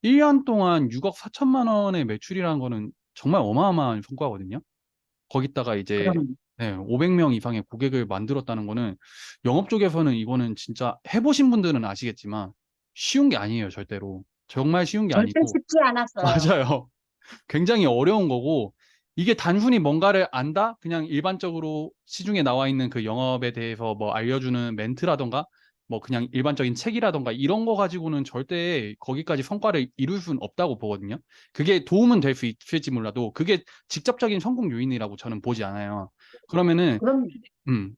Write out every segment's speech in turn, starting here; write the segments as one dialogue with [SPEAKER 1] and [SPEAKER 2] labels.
[SPEAKER 1] 1년 동안 6억 4천만 원의 매출이라는 거는 정말 어마어마한 성과거든요. 거기다가 이제
[SPEAKER 2] 그럼
[SPEAKER 1] 네, 500명 이상의 고객을 만들었다는 거는 영업 쪽에서는 이거는 진짜 해보신 분들은 아시겠지만 쉬운 게 아니에요, 절대로. 정말 쉬운 게
[SPEAKER 2] 절대
[SPEAKER 1] 아니고.
[SPEAKER 2] 쉽지 않았어요.
[SPEAKER 1] 맞아요. 굉장히 어려운 거고, 이게 단순히 뭔가를 안다? 그냥 일반적으로 시중에 나와 있는 그 영업에 대해서 뭐 알려주는 멘트라던가, 뭐 그냥 일반적인 책이라던가 이런 거 가지고는 절대 거기까지 성과를 이룰 수는 없다고 보거든요. 그게 도움은 될 수 있을지 몰라도 그게 직접적인 성공 요인이라고 저는 보지 않아요. 그러면은,
[SPEAKER 2] 그럼
[SPEAKER 1] 음,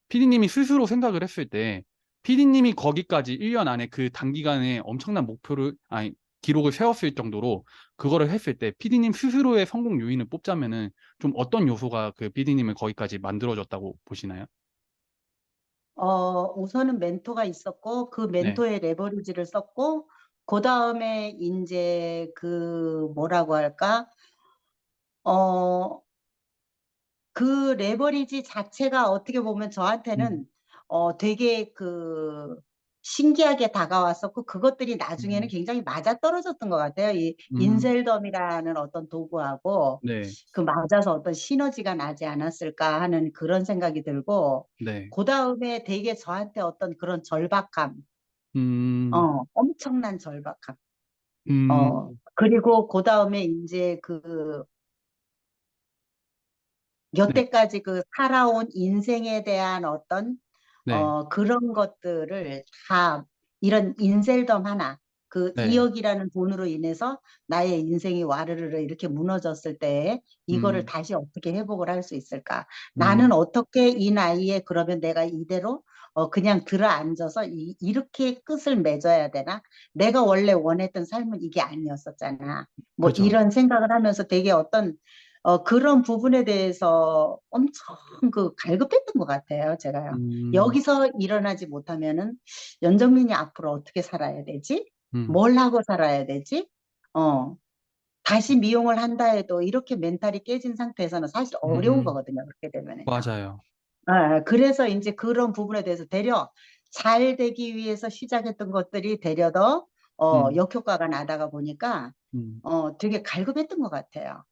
[SPEAKER 1] 피디님이 스스로 생각을 했을 때, 피디님이 거기까지 1년 안에 그 단기간에 엄청난 목표를, 아니, 기록을 세웠을 정도로 그거를 했을 때, 피디님 스스로의 성공 요인을 뽑자면은 좀 어떤 요소가 그 피디님을 거기까지 만들어줬다고 보시나요?
[SPEAKER 2] 우선은 멘토가 있었고 그
[SPEAKER 1] 네.
[SPEAKER 2] 멘토의 레버리지를 썼고 그 다음에 이제 그 뭐라고 할까? 어, 그 레버리지 자체가 어떻게 보면
[SPEAKER 1] 음,
[SPEAKER 2] 저한테는 되게 그 신기하게 다가왔었고 그것들이 나중에는
[SPEAKER 1] 음,
[SPEAKER 2] 굉장히 맞아떨어졌던 것 같아요. 이
[SPEAKER 1] 음,
[SPEAKER 2] 인셀덤이라는 어떤 도구하고
[SPEAKER 1] 네,
[SPEAKER 2] 그 맞아서 어떤 시너지가 나지 않았을까 하는 그런 생각이 들고
[SPEAKER 1] 네,
[SPEAKER 2] 그 다음에 되게 저한테 어떤 그런 절박함,
[SPEAKER 1] 음,
[SPEAKER 2] 엄청난 절박함.
[SPEAKER 1] 음,
[SPEAKER 2] 그리고 그 다음에 이제 그
[SPEAKER 1] 네,
[SPEAKER 2] 여태까지 그 살아온 인생에 대한 어떤
[SPEAKER 1] 네,
[SPEAKER 2] 그런 것들을 다 이런 인셀덤 하나 그
[SPEAKER 1] 네,
[SPEAKER 2] 2억이라는 돈으로 인해서 나의 인생이 와르르르 이렇게 무너졌을 때 이거를
[SPEAKER 1] 음,
[SPEAKER 2] 다시 어떻게 회복을 할 수 있을까? 나는
[SPEAKER 1] 음,
[SPEAKER 2] 어떻게 이 나이에 그러면 내가 이대로 그냥 들어앉아서 이렇게 끝을 맺어야 되나? 내가 원래 원했던 삶은 이게 아니었었잖아. 뭐
[SPEAKER 1] 그죠.
[SPEAKER 2] 이런 생각을 하면서 되게 어떤 그런 부분에 대해서 엄청 그 갈급했던 것 같아요, 제가요.
[SPEAKER 1] 음,
[SPEAKER 2] 여기서 일어나지 못하면은 연정민이 앞으로 어떻게 살아야 되지?
[SPEAKER 1] 음,
[SPEAKER 2] 뭘 하고 살아야 되지? 어, 다시 미용을 한다 해도 이렇게 멘탈이 깨진 상태에서는 사실 어려운
[SPEAKER 1] 음,
[SPEAKER 2] 거거든요, 그렇게 되면은요.
[SPEAKER 1] 맞아요.
[SPEAKER 2] 그래서 이제 그런 부분에 대해서 되려 잘 되기 위해서 시작했던 것들이 되려 더
[SPEAKER 1] 음,
[SPEAKER 2] 역효과가 나다가 보니까
[SPEAKER 1] 음,
[SPEAKER 2] 되게 갈급했던 것 같아요.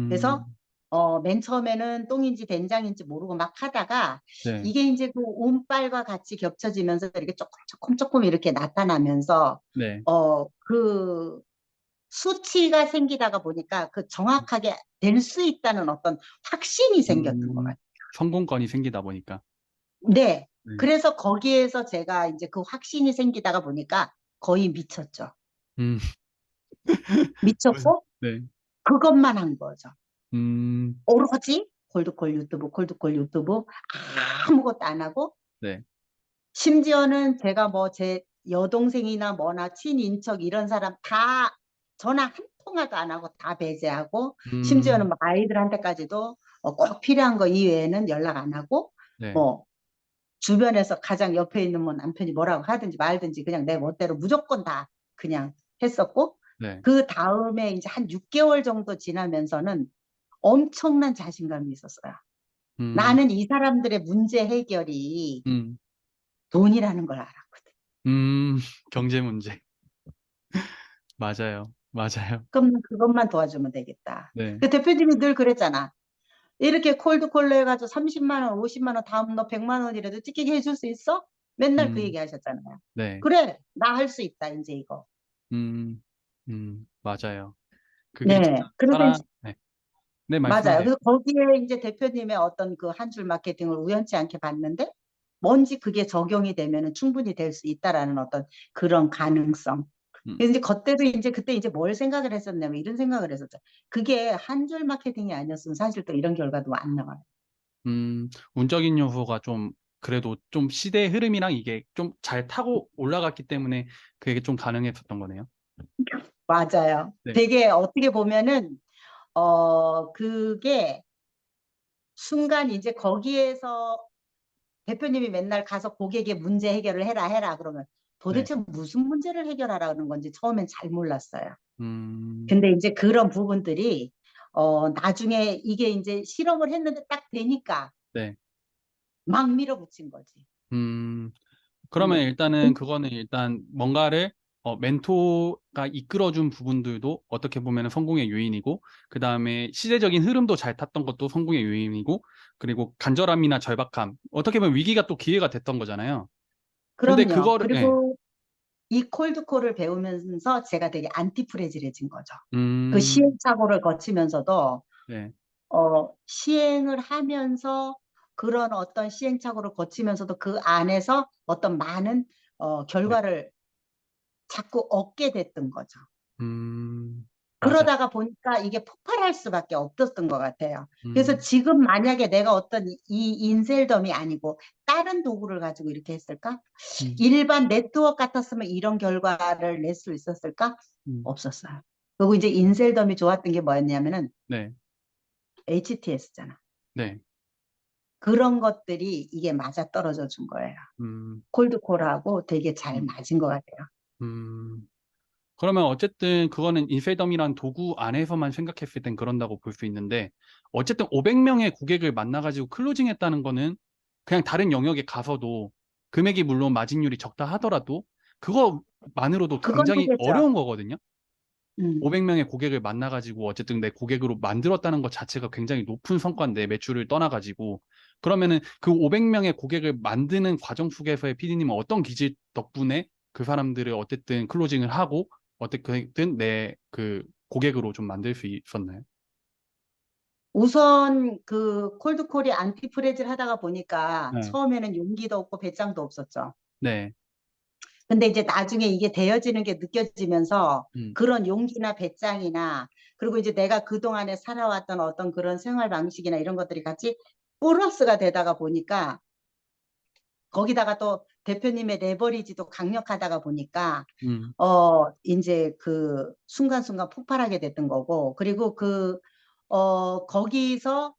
[SPEAKER 2] 그래서
[SPEAKER 1] 음,
[SPEAKER 2] 맨 처음에는 똥인지 된장인지 모르고 막 하다가
[SPEAKER 1] 네,
[SPEAKER 2] 이게 이제 그 운빨과 같이 겹쳐지면서 이렇게 조금 이렇게 나타나면서
[SPEAKER 1] 네.
[SPEAKER 2] 그 수치가 생기다가 보니까 그 정확하게 될 수 있다는 어떤 확신이 생겼던 것
[SPEAKER 1] 음,
[SPEAKER 2] 같아요.
[SPEAKER 1] 성공권이 생기다 보니까.
[SPEAKER 2] 네.
[SPEAKER 1] 네.
[SPEAKER 2] 그래서 거기에서 제가 이제 그 확신이 생기다가 보니까 거의 미쳤죠.
[SPEAKER 1] 음,
[SPEAKER 2] 미쳤고
[SPEAKER 1] 네.
[SPEAKER 2] 그것만 한 거죠.
[SPEAKER 1] 음,
[SPEAKER 2] 오로지 콜드콜 유튜브 아무것도 안 하고
[SPEAKER 1] 네.
[SPEAKER 2] 심지어는 제가 뭐 제 여동생이나 뭐나 친인척 이런 사람 다 전화 한 통화도 안 하고 다 배제하고 심지어는
[SPEAKER 1] 음,
[SPEAKER 2] 뭐 아이들한테까지도 꼭 필요한 거 이외에는 연락 안 하고
[SPEAKER 1] 네.
[SPEAKER 2] 뭐 주변에서 가장 옆에 있는 뭐 남편이 뭐라고 하든지 말든지 그냥 내 멋대로 무조건 다 그냥 했었고
[SPEAKER 1] 네.
[SPEAKER 2] 그 다음에 이제 한 6개월 정도 지나면서는 엄청난 자신감이 있었어요.
[SPEAKER 1] 음,
[SPEAKER 2] 나는 이 사람들의 문제 해결이
[SPEAKER 1] 음,
[SPEAKER 2] 돈이라는 걸 알았거든.
[SPEAKER 1] 음, 경제 문제. 맞아요. 맞아요.
[SPEAKER 2] 그럼 그것만 도와주면 되겠다.
[SPEAKER 1] 네.
[SPEAKER 2] 그 대표님이 늘 그랬잖아. 이렇게 콜드콜로 해가지고 30만 원, 50만 원, 다음 너 100만 원이라도 찍히게 해줄 수 있어? 맨날 그
[SPEAKER 1] 음,
[SPEAKER 2] 얘기 하셨잖아요.
[SPEAKER 1] 네.
[SPEAKER 2] 그래, 나 할 수 있다, 이제 이거.
[SPEAKER 1] 음, 맞아요. 그게 진짜
[SPEAKER 2] 네. 그래서
[SPEAKER 1] 네. 네,
[SPEAKER 2] 맞아요.
[SPEAKER 1] 말씀하세요.
[SPEAKER 2] 그래서 거기에 이제 대표님의 어떤 그 한 줄 마케팅을 우연치 않게 봤는데 뭔지 그게 적용이 되면은 충분히 될 수 있다라는 어떤 그런 가능성.
[SPEAKER 1] 음,
[SPEAKER 2] 그래서 이제 그때도 이제 그때 이제 뭘 생각을 했었냐면 이런 생각을 했었죠. 그게 한 줄 마케팅이 아니었으면 사실 또 이런 결과도 안 나와요.
[SPEAKER 1] 운적인 요소가 좀, 그래도 좀 시대의 흐름이랑 이게 좀 잘 타고 올라갔기 때문에 그게 좀 가능했었던 거네요.
[SPEAKER 2] 맞아요.
[SPEAKER 1] 네.
[SPEAKER 2] 되게 어떻게 보면은 그게 순간 이제 거기에서 대표님이 맨날 가서 고객의 문제 해결을 해라 그러면
[SPEAKER 1] 네.
[SPEAKER 2] 도대체 무슨 문제를 해결하라는 건지 처음엔 잘 몰랐어요.
[SPEAKER 1] 음,
[SPEAKER 2] 근데 이제 그런 부분들이 나중에 이게 이제 실험을 했는데 딱 되니까
[SPEAKER 1] 네.
[SPEAKER 2] 막 밀어붙인 거지.
[SPEAKER 1] 음, 그러면
[SPEAKER 2] 음.
[SPEAKER 1] 일단은 그거는 일단 뭔가를 멘토가 이끌어준 부분들도 어떻게 보면 성공의 요인이고, 그 다음에 시대적인 흐름도 잘 탔던 것도 성공의 요인이고, 그리고 간절함이나 절박함, 어떻게 보면 위기가 또 기회가 됐던 거잖아요. 근데
[SPEAKER 2] 그럼요.
[SPEAKER 1] 그거를, 예,
[SPEAKER 2] 그리고 이 콜드콜을 배우면서 제가 되게 안티프레질해진 거죠. 그
[SPEAKER 1] 음,
[SPEAKER 2] 시행착오를 거치면서도
[SPEAKER 1] 네,
[SPEAKER 2] 시행을 하면서 그런 어떤 시행착오를 거치면서도 그 안에서 어떤 많은
[SPEAKER 1] 네,
[SPEAKER 2] 결과를 자꾸 얻게 됐던 거죠.
[SPEAKER 1] 맞아요.
[SPEAKER 2] 그러다가 보니까 이게 폭발할 수밖에 없었던 것 같아요. 그래서
[SPEAKER 1] 음,
[SPEAKER 2] 지금 만약에 내가 어떤 이 인셀덤이 아니고 다른 도구를 가지고 이렇게 했을까?
[SPEAKER 1] 음,
[SPEAKER 2] 일반 네트워크 같았으면 이런 결과를 낼 수 있었을까?
[SPEAKER 1] 음,
[SPEAKER 2] 없었어요. 그리고 이제 인셀덤이 좋았던 게 뭐였냐면은
[SPEAKER 1] 네,
[SPEAKER 2] HTS잖아.
[SPEAKER 1] 네,
[SPEAKER 2] 그런 것들이 이게 맞아 떨어져 준 거예요.
[SPEAKER 1] 음,
[SPEAKER 2] 콜드콜하고 되게 잘
[SPEAKER 1] 음,
[SPEAKER 2] 맞은 것 같아요.
[SPEAKER 1] 음. 그러면 어쨌든 그거는 인셀덤이란 도구 안에서만 생각했을 땐 그런다고 볼 수 있는데, 어쨌든 500명의 고객을 만나가지고 클로징 했다는 거는 그냥 다른 영역에 가서도 금액이 물론 마진율이 적다 하더라도 그거만으로도
[SPEAKER 2] 그건
[SPEAKER 1] 굉장히
[SPEAKER 2] 되겠죠.
[SPEAKER 1] 어려운 거거든요.
[SPEAKER 2] 음.
[SPEAKER 1] 500명의 고객을 만나가지고 어쨌든 내 고객으로 만들었다는 것 자체가 굉장히 높은 성과인데, 매출을 떠나가지고. 그러면은 그 500명의 고객을 만드는 과정 속에서의 PD님은 어떤 기질 덕분에 그 사람들을 어쨌든 클로징을 하고 어쨌든 내 그 고객으로 좀 만들 수 있었나요?
[SPEAKER 2] 우선 그 콜드콜이 안티프레질 하다가 보니까
[SPEAKER 1] 네.
[SPEAKER 2] 처음에는 용기도 없고 배짱도 없었죠.
[SPEAKER 1] 네.
[SPEAKER 2] 근데 이제 나중에 이게 되어지는 게 느껴지면서
[SPEAKER 1] 음,
[SPEAKER 2] 그런 용기나 배짱이나 그리고 이제 내가 그동안에 살아왔던 어떤 그런 생활 방식이나 이런 것들이 같이 플러스가 되다가 보니까 거기다가 또 대표님의 레버리지도 강력하다가 보니까
[SPEAKER 1] 음,
[SPEAKER 2] 이제 그 순간순간 폭발하게 됐던 거고 그리고 거기서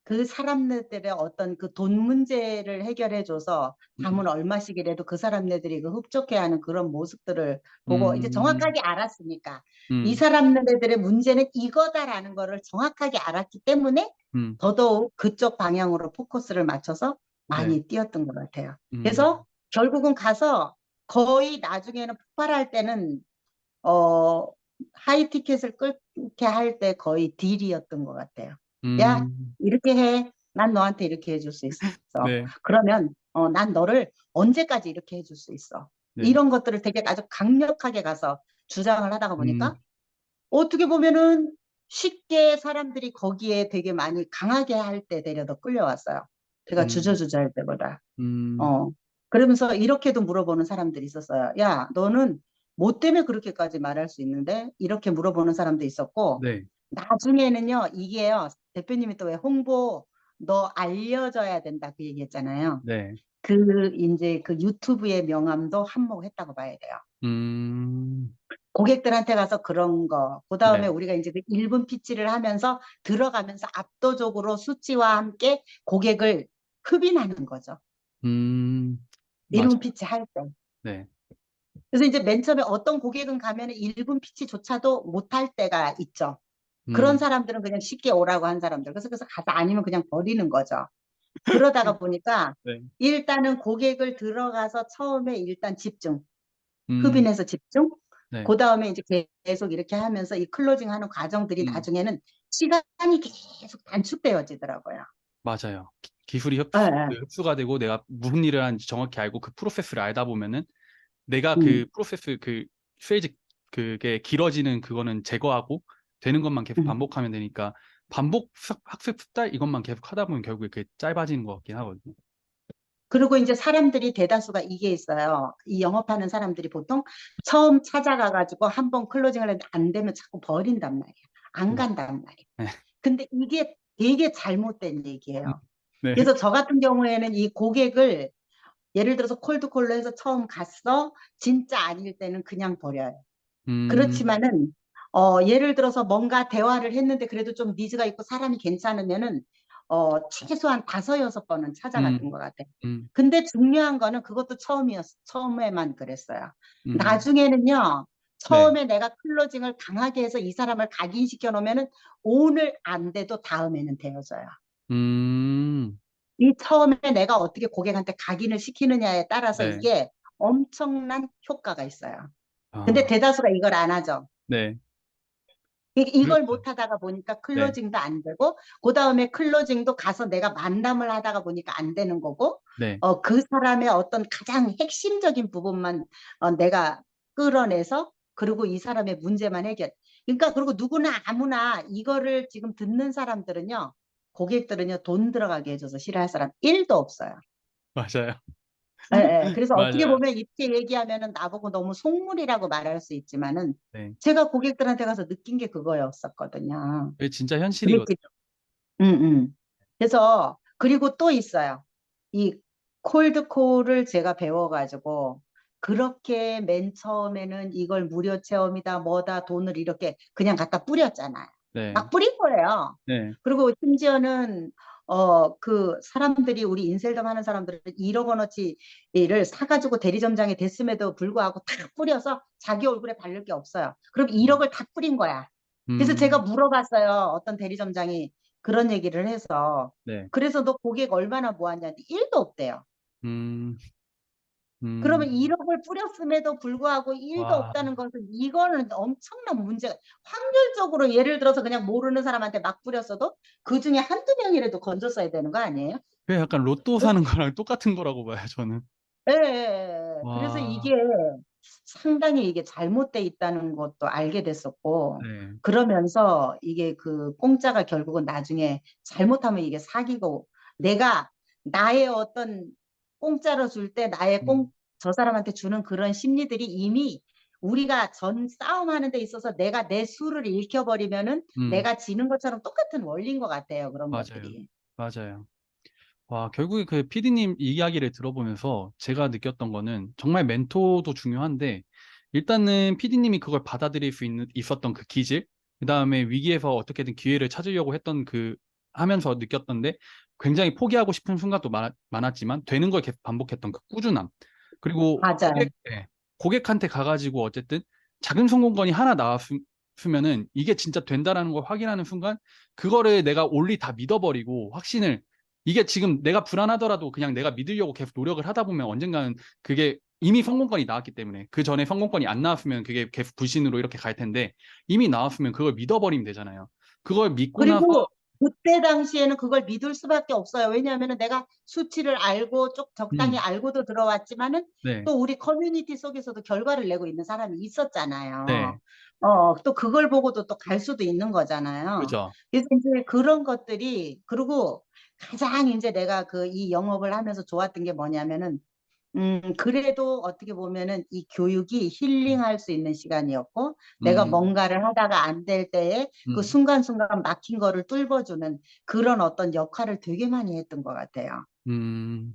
[SPEAKER 2] 그 사람들의 어떤 그 돈 문제를 해결해줘서
[SPEAKER 1] 음,
[SPEAKER 2] 담은 얼마씩이라도 그 사람네들이 그 흡족해하는 그런 모습들을 보고 이제
[SPEAKER 1] 음,
[SPEAKER 2] 정확하게 알았으니까 이
[SPEAKER 1] 음,
[SPEAKER 2] 사람네들의 문제는 이거다라는 거를 정확하게 알았기 때문에
[SPEAKER 1] 음,
[SPEAKER 2] 더더욱 그쪽 방향으로 포커스를 맞춰서
[SPEAKER 1] 네.
[SPEAKER 2] 많이 뛰었던 것 같아요.
[SPEAKER 1] 음,
[SPEAKER 2] 그래서 결국은 가서 거의 나중에는 폭발할 때는 어, 하이 티켓을 끊게 할 때 거의 딜이었던 것 같아요. 야,
[SPEAKER 1] 음,
[SPEAKER 2] 이렇게 해. 난 너한테 이렇게 해줄 수 있어.
[SPEAKER 1] 네.
[SPEAKER 2] 그러면 난 너를 언제까지 이렇게 해줄 수 있어.
[SPEAKER 1] 네.
[SPEAKER 2] 이런 것들을 되게 아주 강력하게 가서 주장을 하다가
[SPEAKER 1] 음,
[SPEAKER 2] 보니까 어떻게 보면은 쉽게 사람들이 거기에 되게 많이 강하게 할 때 되려 더 끌려왔어요. 제가
[SPEAKER 1] 음,
[SPEAKER 2] 주저주저 할 때보다.
[SPEAKER 1] 음,
[SPEAKER 2] 어. 그러면서 이렇게도 물어보는 사람들이 있었어요. 야, 너는 뭐 때문에 그렇게까지 말할 수 있는데? 이렇게 물어보는 사람도 있었고,
[SPEAKER 1] 네.
[SPEAKER 2] 나중에는요, 이게요, 대표님이 또 왜 홍보, 너 알려져야 된다 그 얘기했잖아요.
[SPEAKER 1] 네.
[SPEAKER 2] 이제 그 유튜브의 명함도 한몫했다고 봐야 돼요.
[SPEAKER 1] 음,
[SPEAKER 2] 고객들한테 가서 그런 거, 그 다음에
[SPEAKER 1] 네.
[SPEAKER 2] 우리가 이제 그 1분 피치를 하면서 들어가면서 압도적으로 수치와 함께 고객을 흡인하는 거죠.
[SPEAKER 1] 음,
[SPEAKER 2] 1분
[SPEAKER 1] 맞아요.
[SPEAKER 2] 피치 할 때.
[SPEAKER 1] 네.
[SPEAKER 2] 그래서 이제 맨 처음에 어떤 고객은 가면은 1분 피치조차도 못할 때가 있죠. 그런
[SPEAKER 1] 음,
[SPEAKER 2] 사람들은 그냥 쉽게 오라고 한 사람들. 그래서 가서 아니면 그냥 버리는 거죠. 그러다가 보니까
[SPEAKER 1] 네.
[SPEAKER 2] 일단은 고객을 들어가서 처음에 일단 집중,
[SPEAKER 1] 음,
[SPEAKER 2] 흡인해서 집중.
[SPEAKER 1] 네.
[SPEAKER 2] 그 다음에 이제 계속 이렇게 하면서 이 클로징 하는 과정들이
[SPEAKER 1] 음,
[SPEAKER 2] 나중에는 시간이 계속 단축되어지더라고요.
[SPEAKER 1] 맞아요. 기술이
[SPEAKER 2] 예, 예.
[SPEAKER 1] 흡수가 되고 내가 무슨 일을 하는지 정확히 알고 그 프로세스를 알다 보면은 내가 그
[SPEAKER 2] 음,
[SPEAKER 1] 프로세스 페이지 그게 길어지는 그거는 제거하고 되는 것만 계속
[SPEAKER 2] 음.
[SPEAKER 1] 반복하면 되니까 반복 학습 습달 이것만 계속 하다 보면 결국에 그게 짧아지는 것 같긴 하거든요.
[SPEAKER 2] 그리고 이제 사람들이 대다수가 이게 있어요. 이 영업하는 사람들이 보통 처음 찾아가가지고 한번 클로징을 했는데 안 되면 자꾸 버린단 말이야. 안
[SPEAKER 1] 맞아요.
[SPEAKER 2] 간단 말이야.
[SPEAKER 1] 네.
[SPEAKER 2] 근데 이게 되게 잘못된
[SPEAKER 1] 음,
[SPEAKER 2] 얘기예요.
[SPEAKER 1] 네.
[SPEAKER 2] 그래서 저 같은 경우에는 이 고객을 예를 들어서 콜드콜로 해서 처음 갔어. 진짜 아닐 때는 그냥 버려요.
[SPEAKER 1] 음,
[SPEAKER 2] 그렇지만은 예를 들어서 뭔가 대화를 했는데 그래도 좀 니즈가 있고 사람이 괜찮으면은 최소한 다섯 여섯 번은 찾아갔던
[SPEAKER 1] 음,
[SPEAKER 2] 것 같아요.
[SPEAKER 1] 음,
[SPEAKER 2] 근데 중요한 거는 그것도 처음에만 그랬어요.
[SPEAKER 1] 음,
[SPEAKER 2] 나중에는요,
[SPEAKER 1] 네.
[SPEAKER 2] 처음에 내가 클로징을 강하게 해서 이 사람을 각인시켜 놓으면은 오늘 안 돼도 다음에는 되어져요.
[SPEAKER 1] 음,
[SPEAKER 2] 이 처음에 내가 어떻게 고객한테 각인을 시키느냐에 따라서
[SPEAKER 1] 네.
[SPEAKER 2] 이게 엄청난 효과가 있어요. 근데
[SPEAKER 1] 아,
[SPEAKER 2] 대다수가 이걸 안 하죠.
[SPEAKER 1] 네.
[SPEAKER 2] 이걸
[SPEAKER 1] 그렇죠.
[SPEAKER 2] 못 하다가 보니까
[SPEAKER 1] 네.
[SPEAKER 2] 클로징도 안 되고, 그 다음에 클로징도 가서 내가 만남을 하다가 보니까 안 되는 거고,
[SPEAKER 1] 네.
[SPEAKER 2] 그 사람의 어떤 가장 핵심적인 부분만 내가 끌어내서, 그리고 이 사람의 문제만 해결. 그러니까, 그리고 누구나 아무나 이거를 지금 듣는 사람들은요, 고객들은요, 돈 들어가게 해줘서 싫어할 사람 1도 없어요.
[SPEAKER 1] 맞아요.
[SPEAKER 2] 예, 예. 그래서 어떻게
[SPEAKER 1] 맞아요.
[SPEAKER 2] 보면 이렇게 얘기하면은 나보고 너무 속물이라고 말할 수 있지만은,
[SPEAKER 1] 네.
[SPEAKER 2] 제가 고객들한테 가서 느낀 게 그거였었거든요.
[SPEAKER 1] 그게 진짜 현실이거든요.
[SPEAKER 2] 그랬기 음, 그래서, 그리고 또 있어요. 이 콜드콜을 제가 배워가지고, 그렇게 맨 처음에는 이걸 무료 체험이다, 뭐다, 돈을 이렇게 그냥 갖다 뿌렸잖아요.
[SPEAKER 1] 네.
[SPEAKER 2] 막 뿌린 거예요.
[SPEAKER 1] 네.
[SPEAKER 2] 그리고 심지어는, 그 사람들이, 우리 인셀덤 하는 사람들은 1억 원어치를 사가지고 대리점장이 됐음에도 불구하고 다 뿌려서 자기 얼굴에 바를 게 없어요. 그럼
[SPEAKER 1] 음.
[SPEAKER 2] 1억을 다 뿌린 거야. 그래서 제가
[SPEAKER 1] 음.
[SPEAKER 2] 물어봤어요. 어떤 대리점장이 그런 얘기를 해서.
[SPEAKER 1] 네.
[SPEAKER 2] 그래서 너 고객 얼마나 모았냐는데 1도 없대요.
[SPEAKER 1] 음.
[SPEAKER 2] 그러면
[SPEAKER 1] 음.
[SPEAKER 2] 1억을 뿌렸음에도 불구하고 1도
[SPEAKER 1] 와.
[SPEAKER 2] 없다는 것은 이거는 엄청난 문제가, 확률적으로 예를 들어서 그냥 모르는 사람한테 막 뿌렸어도 그 중에 한두 명이라도 건졌어야 되는 거 아니에요?
[SPEAKER 1] 그게 약간 로또 사는 거랑 똑같은 거라고 봐요, 저는.
[SPEAKER 2] 예, 예, 예. 그래서
[SPEAKER 1] 와.
[SPEAKER 2] 이게 상당히 이게 잘못돼 있다는 것도 알게 됐었고,
[SPEAKER 1] 네.
[SPEAKER 2] 그러면서 이게 그 공짜가 결국은 나중에 잘못하면 이게 사기고, 내가 나의 어떤 공짜로 줄 때 나의
[SPEAKER 1] 음.
[SPEAKER 2] 저 사람한테 주는 그런 심리들이 이미 우리가 전 싸움하는 데 있어서 내가 내 수를 잃혀버리면은
[SPEAKER 1] 음.
[SPEAKER 2] 내가 지는 것처럼 똑같은 원리인 것 같아요. 그런
[SPEAKER 1] 맞아요.
[SPEAKER 2] 것들이.
[SPEAKER 1] 맞아요. 와, 결국에 그 PD님 이야기를 들어보면서 제가 느꼈던 거는 정말 멘토도 중요한데 일단은 PD님이 그걸 받아들일 수 있었던 그 기질, 그 다음에 위기에서 어떻게든 기회를 찾으려고 했던 그 하면서 느꼈던데 굉장히 포기하고 싶은 순간도 많았지만 되는 걸 계속 반복했던 그 꾸준함. 그리고
[SPEAKER 2] 맞아요.
[SPEAKER 1] 고객한테 가가지고 어쨌든 작은 성공건이 하나 나왔으면은 이게 진짜 된다라는 걸 확인하는 순간 그거를 내가 올리 다 믿어버리고 확신을 이게 지금 내가 불안하더라도 그냥 내가 믿으려고 계속 노력을 하다 보면 언젠가는 그게 이미 성공권이 나왔기 때문에 그 전에 성공권이 안 나왔으면 그게 계속 불신으로 이렇게 갈 텐데 이미 나왔으면 그걸 믿어버리면 되잖아요. 그걸 믿고 나서
[SPEAKER 2] 그리고 그때 당시에는 그걸 믿을 수밖에 없어요. 왜냐하면 내가 수치를 알고 적당히
[SPEAKER 1] 음,
[SPEAKER 2] 알고도 들어왔지만은
[SPEAKER 1] 네,
[SPEAKER 2] 또 우리 커뮤니티 속에서도 결과를 내고 있는 사람이 있었잖아요.
[SPEAKER 1] 네,
[SPEAKER 2] 또 그걸 보고도 또 갈 수도 있는 거잖아요.
[SPEAKER 1] 그죠.
[SPEAKER 2] 그래서 이제 그런 것들이, 그리고 가장 이제 내가 그 이 영업을 하면서 좋았던 게 뭐냐면은, 그래도 어떻게 보면은 이 교육이
[SPEAKER 1] 음,
[SPEAKER 2] 힐링할 수 있는 시간이었고, 내가
[SPEAKER 1] 음,
[SPEAKER 2] 뭔가를 하다가 안 될 때에 그
[SPEAKER 1] 음.
[SPEAKER 2] 순간순간 막힌 거를 뚫어주는 그런 어떤 역할을 되게 많이 했던 것 같아요.
[SPEAKER 1] 음,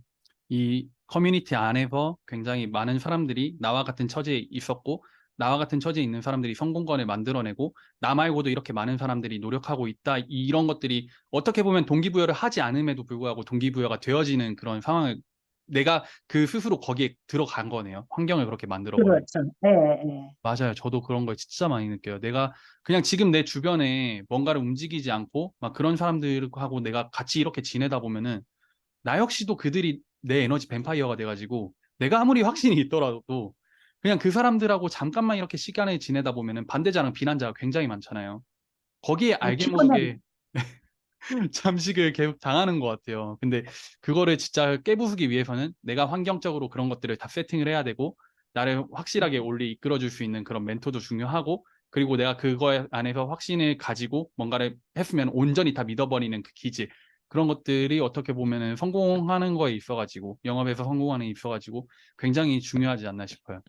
[SPEAKER 1] 이 커뮤니티 안에서 굉장히 많은 사람들이 나와 같은 처지에 있었고, 나와 같은 처지에 있는 사람들이 성공권을 만들어내고, 나 말고도 이렇게 많은 사람들이 노력하고 있다. 이런 것들이 어떻게 보면 동기부여를 하지 않음에도 불구하고 동기부여가 되어지는 그런 상황을 내가 그 스스로 거기에 들어간 거네요. 환경을 그렇게 만들어버리고.
[SPEAKER 2] 그렇죠. 예, 예.
[SPEAKER 1] 맞아요. 저도 그런 걸 진짜 많이 느껴요. 내가 그냥 지금 내 주변에 뭔가를 움직이지 않고, 막 그런 사람들하고 내가 같이 이렇게 지내다 보면은, 나 역시도 그들이 내 에너지 뱀파이어가 돼가지고 내가 아무리 확신이 있더라도 그냥 그 사람들하고 잠깐만 이렇게 시간을 지내다 보면은 반대자랑 비난자가 굉장히 많잖아요. 거기에 알게
[SPEAKER 2] 피곤해.
[SPEAKER 1] 모르게 잠식을 계속 당하는 것 같아요. 근데 그거를 진짜 깨부수기 위해서는 내가 환경적으로 그런 것들을 다 세팅을 해야 되고 나를 확실하게 올리 이끌어줄 수 있는 그런 멘토도 중요하고 그리고 내가 그거에 안에서 확신을 가지고 뭔가를 했으면 온전히 다 믿어버리는 그 기질 그런 것들이 어떻게 보면은 성공하는 거에 있어가지고 영업에서 성공하는 데 있어가지고 굉장히 중요하지 않나 싶어요.